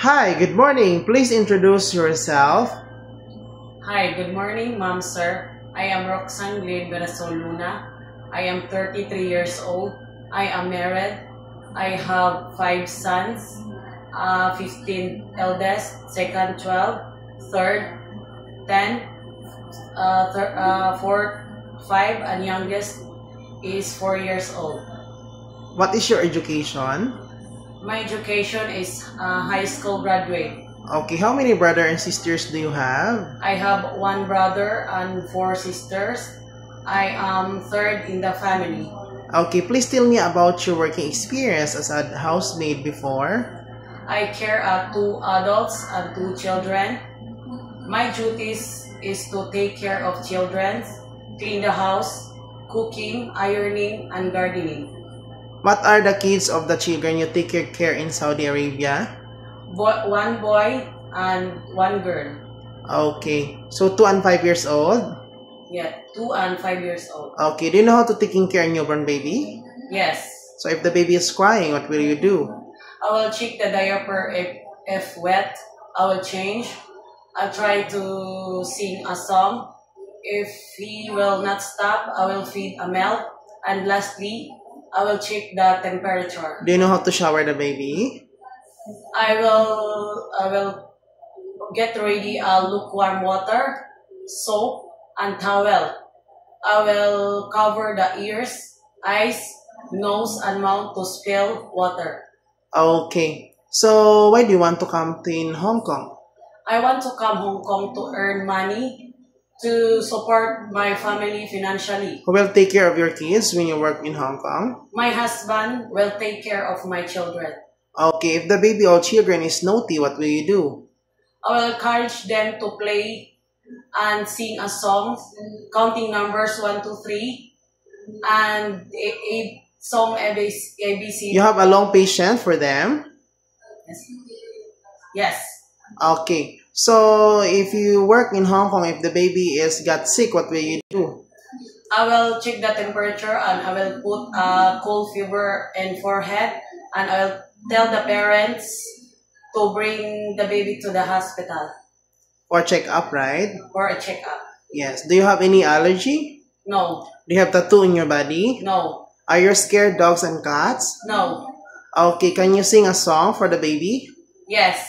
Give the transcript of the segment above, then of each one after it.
Hi, good morning. Please introduce yourself. Hi, good morning, ma'am, sir. I am Roxanne Glade Verasol Luna. I am 33 years old. I am married. I have 5 sons, 15 eldest, second 12, third 10, fourth 5, and youngest is 4 years old. What is your education? My education is high school graduate. Okay, how many brothers and sisters do you have? I have 1 brother and 4 sisters. I am third in the family. Okay, please tell me about your working experience as a housemaid before. I care 2 adults and 2 children. My duties is to take care of children, clean the house, cooking, ironing, and gardening. What are the kids of the children you take care in Saudi Arabia? 1 boy and 1 girl. Okay, so 2 and 5 years old? Yeah, 2 and 5 years old. Okay, do you know how to take care of a newborn baby? Yes. So if the baby is crying, what will you do? I will check the diaper if wet. I will change. I'll try to sing a song. If he will not stop, I will feed a milk. And lastly, I will check the temperature. Do you know how to shower the baby? I will get ready lukewarm water, soap, and towel. I will cover the ears, eyes, nose, and mouth to spill water. Okay, so why do you want to come in Hong Kong? I want to come Hong Kong to earn money to support my family financially. Who will take care of your kids when you work in Hong Kong? My husband will take care of my children. Okay, if the baby or children is naughty, what will you do? I will encourage them to play and sing a song, counting numbers 1, 2, 3, and a song ABC. You have a long patience for them? Yes. Okay, so if you work in Hong Kong, if the baby got sick, what will you do? I will check the temperature and I will put a cold fever in forehead, and I will tell the parents to bring the baby to the hospital. For check-up, right? For a checkup. Yes. Do you have any allergy? No. Do you have tattoo in your body? No. Are you scared dogs and cats? No. Okay, can you sing a song for the baby? Yes.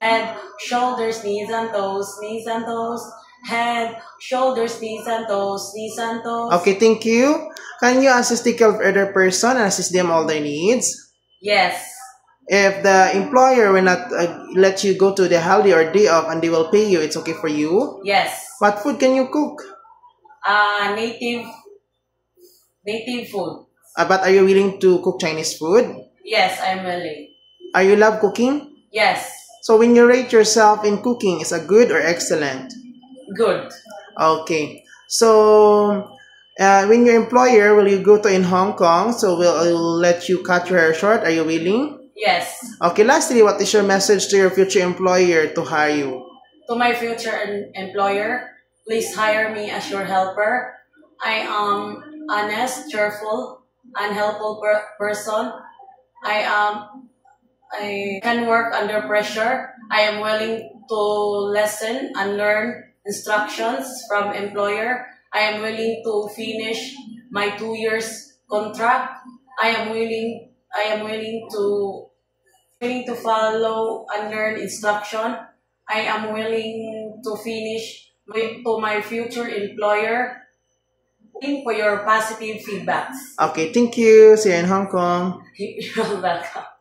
Head, shoulders, knees and toes, knees and toes. Head, shoulders, knees and toes, knees and toes. Okay, thank you. Can you assist take care of other person and assist them all their needs? Yes. If the employer will not let you go to the holiday or day off and they will pay you, it's okay for you? Yes. What food can you cook? Native food. But are you willing to cook Chinese food? Yes, I'm willing. Are you love cooking? Yes. So when you rate yourself in cooking, is it good or excellent? Good. Okay. So when your employer will you go to in Hong Kong, so will let you cut your hair short? Are you willing? Yes. Okay, lastly, what is your message to your future employer to hire you? To my future employer, please hire me as your helper. I am honest, cheerful, and helpful person. I can work under pressure. I am willing to listen and learn instructions from employer. I am willing to finish my 2 years contract. I am willing to follow and learn instruction. I am willing to finish to my future employer. Waiting for your positive feedbacks. Okay, thank you. See you in Hong Kong. You're welcome.